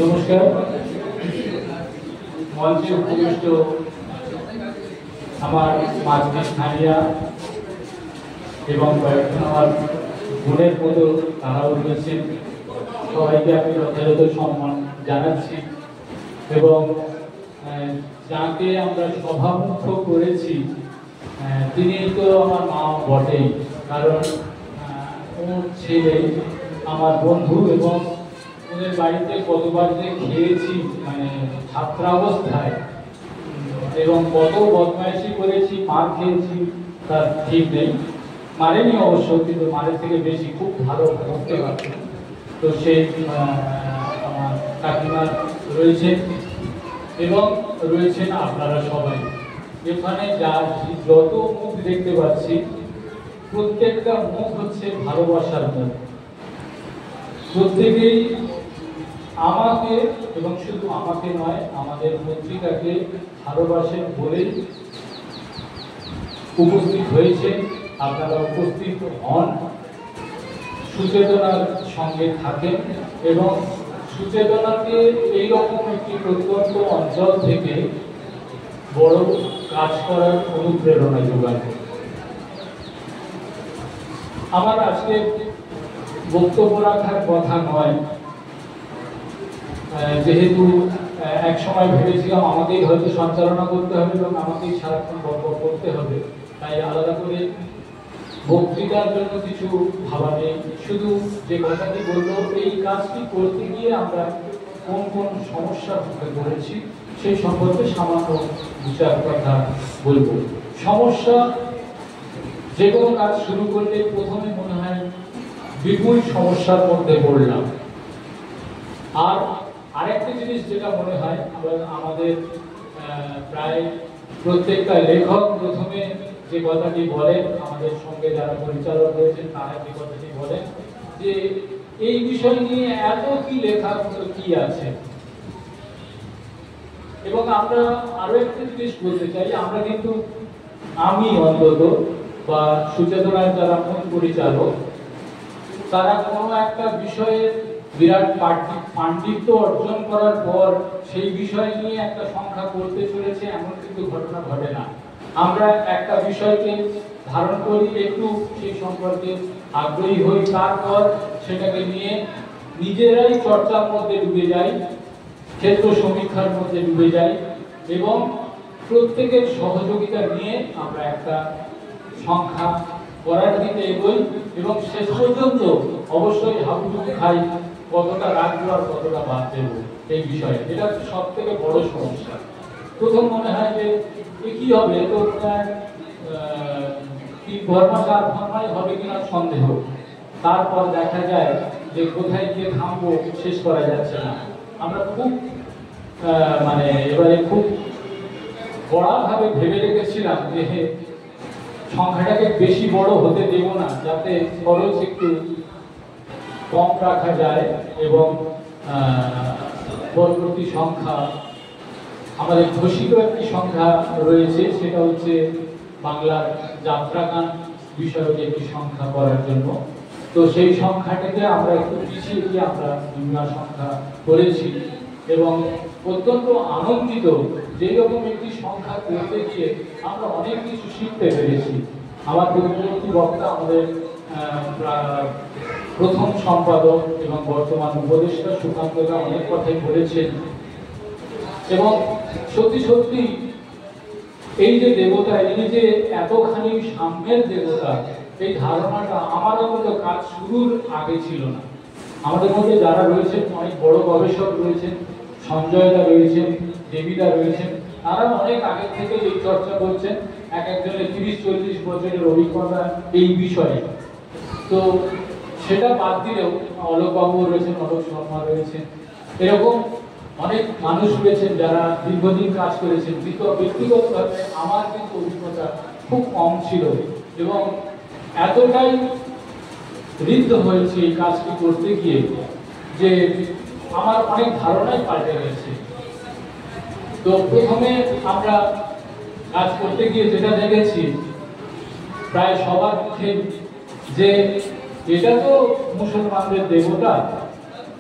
নমস্কার। মঞ্চে উপবিষ্ট আমার মাঝে স্থানীয় এবং কয়েকজন আমার বোনের মতো তারাও রয়েছেন, সবাইকে আমি যথাযথ সম্মান জানাচ্ছি এবং যাকে আমরা সভামুখ করেছি তিনি তো আমার মা বটেই, কারণ ওর ছেলে আমার বন্ধু এবং ওদের বাড়িতে কতবার যে খেয়েছি মানে ছাত্রাবস্থায় এবং কত বদমাইশি করেছি, মার খেয়েছি তার ঠিক নেই। মারেনি অবশ্য, কিন্তু মারের থেকে বেশি খুব ভালো করতে পারত। তো সেই আমার কাকিমা রয়েছে এবং রয়েছেন আপনারা সবাই। এখানে যত মুখ দেখতে পাচ্ছি প্রত্যেকটা মুখ হচ্ছে ভালোবাসার মুখ। প্রত্যেকেই আমাকে এবং শুধু আমাকে নয়, আমাদের পত্রিকাকে ভালোবাসেন বলেই উপস্থিত হয়েছে। আপনারা উপস্থিত হন, সুচেতনার সঙ্গে থাকেন এবং সুচেতনাকে এইরকম একটি প্রত্যন্ত অঞ্চল থেকে বড় কাজ করার অনুপ্রেরণা যোগান। আমার আজকে বক্তব্য রাখার কথা নয়, যেহেতু এক সময় ভেবেছিলাম আমাকেই হয়তো সঞ্চালনা করতে হবে এবং আমাকেই সারাক্ষণ বকবক করতে হবে, তাই আলাদা করে বক্তৃতার জন্য কিছু ভাবা নেই। শুধু যে কথাটি বললো, এই কাজটি করতে গিয়ে আমরা কোন কোন সমস্যার মুখে পড়েছি সেই সম্পর্কে সামান্য দু চার কথা বলবো। সমস্যা, যে কোনো কাজ শুরু করলে প্রথমে মনে হয় বিপুল সমস্যার মধ্যে পড়লাম। আর আরেকটা জিনিস যেটা মনে হয়, আমাদের প্রায় প্রত্যেকটা লেখক প্রথমে যে কথাটি বলেন, আমাদের সঙ্গে যারা পরিচালক রয়েছেন তারা যে কথাটি বলেন যে এই বিষয় নিয়ে এত কি লেখার মতো কি আছে। এবং আমরা আরো একটা জিনিস বলতে চাই, আমরা কিন্তু আমি অন্তত বা সুচেতনার যারা মূল পরিচালক, তারা কোনো একটা বিষয়ে বিরাট পাণ্ডিত্য অর্জন করার পর সেই বিষয় নিয়ে একটা সংখ্যা করতে চলেছে এমন কিন্তু ঘটনা ঘটে না। আমরা একটা বিষয়কে ধারণ করি, একটু সেই সম্পর্কে আগ্রহী হই, তারপর সেটাকে নিয়ে নিজেরাই চর্চার মধ্যে ডুবে যাই, ক্ষেত্র সমীক্ষার মধ্যে ডুবে যাই এবং প্রত্যেকের সহযোগিতা নিয়ে আমরা একটা সংখ্যা করার দিকে এগোই এবং শেষ পর্যন্ত অবশ্যই হাবুডুবু খাই কতটা রাখবো আর কতটা বাদ দেবো এই বিষয়ে। এটা সব থেকে বড় সমস্যা। প্রথম মনে হয় যে কি হবে, তো 3 মাস 4 মাস হবে কিনা সন্দেহ, তারপর দেখা যায় যে কোথায় গিয়ে থামবো শেষ করা যাচ্ছে না। আমরা খুব মানে এবারে খুব কড়াভাবে ভেবে রেখেছিলাম যে সংখ্যাটাকে বেশি বড় হতে দেব না, যাতে খরচ একটু কম রাখা যায় এবং পরবর্তী সংখ্যা আমাদের ঘোষিত একটি সংখ্যা রয়েছে, সেটা হচ্ছে বাংলার যাত্রাগান বিষয়ক একটি সংখ্যা করার জন্য। তো সেই সংখ্যাটাকে আমরা একটু পিছিয়ে দিয়ে আমরা নিম্ন সংখ্যা করেছি এবং অত্যন্ত আনন্দিত যে রকম একটি সংখ্যা করতে গিয়ে আমরা অনেক কিছু শিখতে পেরেছি। আমার পূর্ববর্তী বক্তা, আমাদের প্রথম সম্পাদক এবং বর্তমান উপদেষ্টা সুকান্তদা অনেক কথাই বলেছেন এবং সত্যি সত্যি এই যে দেবতা, এই যে এতখানি সাম্যের দেবতা, এই ধারণাটা আমার মধ্যে কাজ শুরুর আগে ছিল না। আমাদের মধ্যে যারা রয়েছেন, অনেক বড় গবেষক রয়েছেন, সঞ্জয়দা রয়েছেন, দেবীদা রয়েছেন, তারা অনেক আগে থেকে এই চর্চা করছেন, এক একজনের 30-40 বছরের অভিজ্ঞতা এই বিষয়ে। তো সেটা বাদ দিলেও অলোকবাবু রয়েছেন, অলোক শর্মা রয়েছেন, এরকম অনেক মানুষ রয়েছেন যারা দীর্ঘদিন কাজ করেছেন। ব্যক্তিগতভাবে আমার কিন্তু অভিজ্ঞতা খুব কম ছিল এবং এতটাই ঋদ্ধ হয়েছে এই কাজটি করতে গিয়ে যে আমার অনেক ধারণাই পাল্টে গেছে। তো প্রথমে আমরা কাজ করতে গিয়ে যেটা দেখেছি প্রায় সবার মুখে, যে এটা তো মুসলমানদের দেবতা,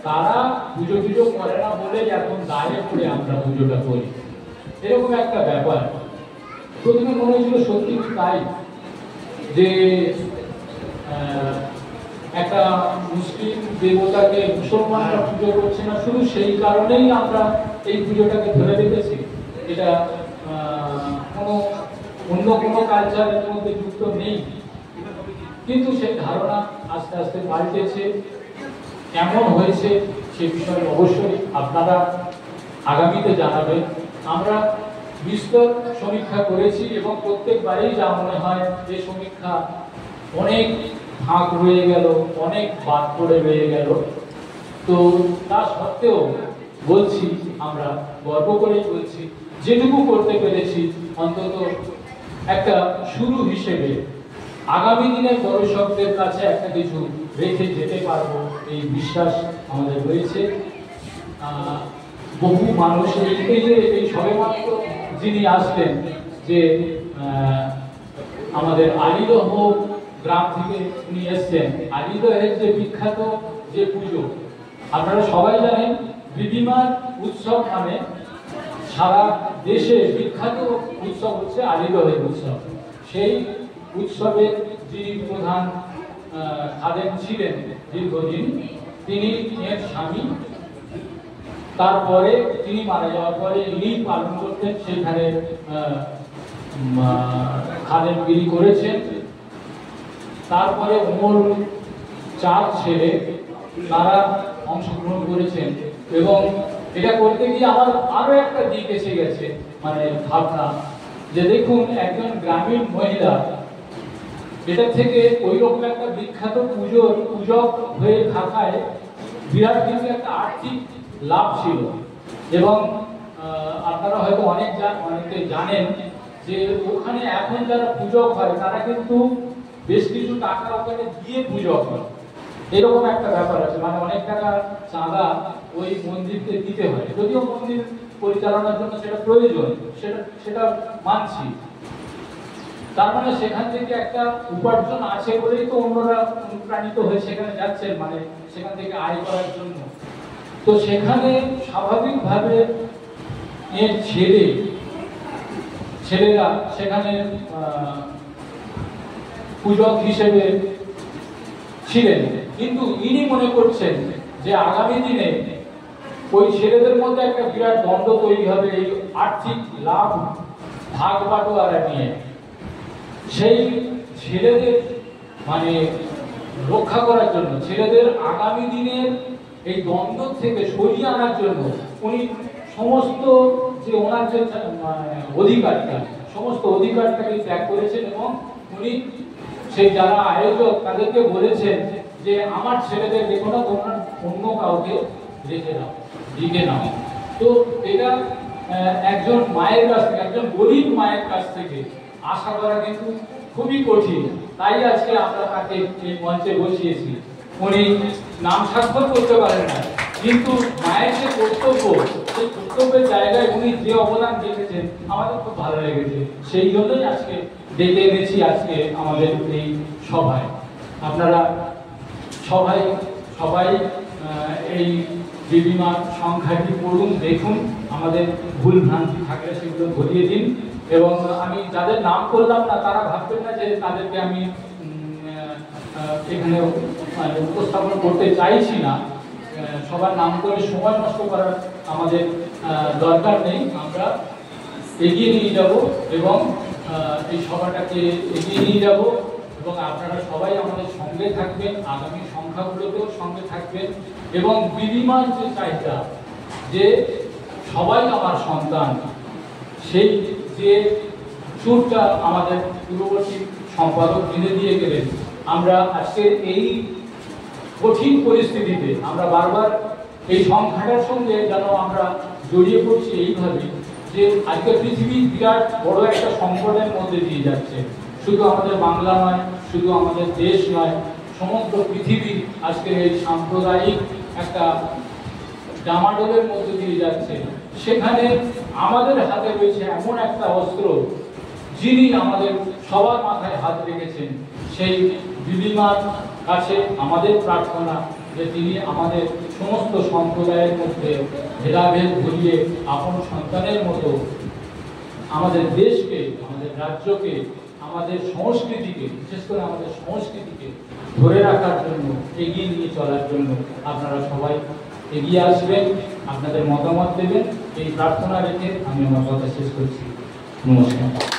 তারা পুজো টুজো করে না বলে এখন দায়ে পড়ে আমরা পুজোটা করি, এরকম একটা ব্যাপার। প্রথমে মনে হয়েছিল সত্যি তাই, যে একটা মুসলিম দেবতাকে মুসলমানরা পুজো করছে না, শুধু সেই কারণেই আমরা এই পুজোটাকে ধরে রেখেছি, এটা কোনো অন্য কোনো কালচারের মধ্যে যুক্ত নেই। কিন্তু সেই ধারণা আস্তে আস্তে পাল্টেছে। কেমন হয়েছে সে বিষয়ে অবশ্যই আপনারা আগামীতে জানাবেন। আমরা বিস্তর সমীক্ষা করেছি এবং প্রত্যেকবারেই যা মনে হয় যে সমীক্ষা অনেক ফাঁক রয়ে গেল, অনেক বাদ পড়ে রয়ে গেল। তো তা সত্ত্বেও বলছি, আমরা গর্ব করেই বলছি, যেটুকু করতে পেরেছি অন্তত একটা শুরু হিসেবে আগামী দিনে দর্শকদের কাছে একটা কিছু রেখে যেতে পারবো, এই বিশ্বাস আমাদের রয়েছে। বহু মানুষ এই সবেমাত্র যিনি আসলেন, যে আমাদের আলিদহ গ্রাম থেকে উনি এসছেন, আলিদহের যে বিখ্যাত যে পুজো আপনারা সবাই জানেন, বিধিমার উৎসব মানে সারা দেশে বিখ্যাত উৎসব হচ্ছে আলিদহের উৎসব। সেই উৎসবের যিনি প্রধান খাদেম ছিলেন দীর্ঘদিন, তিনি এর স্বামী। তারপরে তিনি মারা যাওয়ার পরে ইনি পালন করতেন, সেখানে খাদেমগিরি করেছেন। তারপরে ওমর চার ছেলে তারা অংশগ্রহণ করেছেন, এবং এটা করতে গিয়ে আমার আরো একটা দিক এসে গেছে, মানে ভাবনা, যে দেখুন একজন গ্রামীণ মহিলা, এটা থেকে ওই রকম একটা বিখ্যাত পূজক হয়ে থাকায় বিরাট কিন্তু একটা আর্থিক লাভ ছিল। এবং আপনারা হয়তো অনেকে জানেন যে ওখানে এখন যারা পূজক হয় তারা কিন্তু বেশ কিছু টাকা ওখানে দিয়ে পূজক হয়, এরকম একটা ব্যাপার আছে। মানে অনেক টাকা চাঁদা ওই মন্দিরকে দিতে হয়, যদিও মন্দির পরিচালনার জন্য সেটা প্রয়োজন, সেটা মানছি। তার মানে সেখান থেকে একটা উপার্জন আছে বলেই তো অন্যরা অনুপ্রাণিত হয়ে সেখানে যাচ্ছেন, মানে সেখান থেকে আয় করার জন্য। তো সেখানে স্বাভাবিকভাবে এর ছেলেরা সেখানে পূজক হিসেবে ছিলেন, কিন্তু ইনি মনে করছেন যে আগামী দিনে ওই ছেলেদের মধ্যে একটা বিরাট দ্বন্দ্ব তৈরি হবে এই আর্থিক লাভ ভাগ বাটোয়ারা নিয়ে। সেই ছেলেদের মানে রক্ষা করার জন্য, ছেলেদের আগামী দিনের এই দ্বন্দ্ব থেকে সরিয়ে আনার জন্য উনি সমস্ত যে ওনার যে অধিকারটা, সমস্ত অধিকারটাকে ত্যাগ করেছেন, এবং উনি সেই যারা আয়োজক তাদেরকে বলেছেন যে আমার ছেলেদের দেখো না, তোমরা অন্য কাউকে রেখে দাও, দিকে নাও। তো এটা একজন মায়ের কাছ থেকে, একজন গরিব মায়ের কাছ থেকে আশা করা কিন্তু খুবই কঠিন। তাই আজকে আমরা তাকে এই মঞ্চে বসিয়েছি। উনি নাম স্বাক্ষর করতে পারেন না, কিন্তু মায়ের যে কর্তব্য, সেই কর্তব্যের জায়গায় উনি যে অবদান রেখেছেন আমাদের খুব ভালো লেগেছে। সেই জন্যই আজকে ডেকে এনেছি আজকে আমাদের এই সভায়। আপনারা সবাই এই বিধিমার সংখ্যাটি পড়ুন, দেখুন, আমাদের ভুল ভ্রান্তি থাকলে সেগুলো ধরিয়ে দিন। এবং আমি যাদের নাম করলাম না তারা ভাববেন না যে তাদেরকে আমি এখানে উপস্থাপন করতে চাইছি না। সবার নাম করে সময় নষ্ট করার আমাদের দরকার নেই। আমরা এগিয়ে নিয়ে যাব এবং এই সভাটাকে এগিয়ে নিয়ে যাব, এবং আপনারা সবাই আমাদের সঙ্গে থাকবেন, আগামী সংখ্যাগুলোতেও সঙ্গে থাকবেন। এবং বিধিমার যে চাহিদা যে সবাই আমার সন্তান, সেই যে সুরটা আমাদের পূর্ববর্তী সম্পাদক জেনে দিয়ে গেলেন, আমরা আজকে এই কঠিন পরিস্থিতিতে আমরা বারবার এই সংখ্যাটার সঙ্গে যেন আমরা জড়িয়ে পড়ছি এইভাবে, যে আজকে পৃথিবী বিরাট বড় একটা সংকটের মধ্যে দিয়ে যাচ্ছে। শুধু আমাদের বাংলা নয়, শুধু আমাদের দেশ নয়, সমগ্র পৃথিবী আজকে এই সাম্প্রদায়িক একটা ডামাডোলের মধ্যে দিয়ে যাচ্ছে। সেখানে আমাদের হাতে রয়েছে এমন একটা অস্ত্র, যিনি আমাদের সবার মাথায় হাত রেখেছেন। সেই বিধিমার কাছে আমাদের প্রার্থনা যে তিনি আমাদের সমস্ত সম্প্রদায়ের মধ্যে ভেদাভেদ ভুলিয়ে আপন সন্তানের মতো আমাদের দেশকে, আমাদের রাজ্যকে, আমাদের সংস্কৃতিকে, বিশেষ করে আমাদের সংস্কৃতিকে ধরে রাখার জন্য, এগিয়ে নিয়ে চলার জন্য আপনারা সবাই এগিয়ে আসবেন, আপনাদের মতামত দেবেন, এই প্রার্থনা রেখে আমি আমার কথা শেষ করছি। নমস্কার।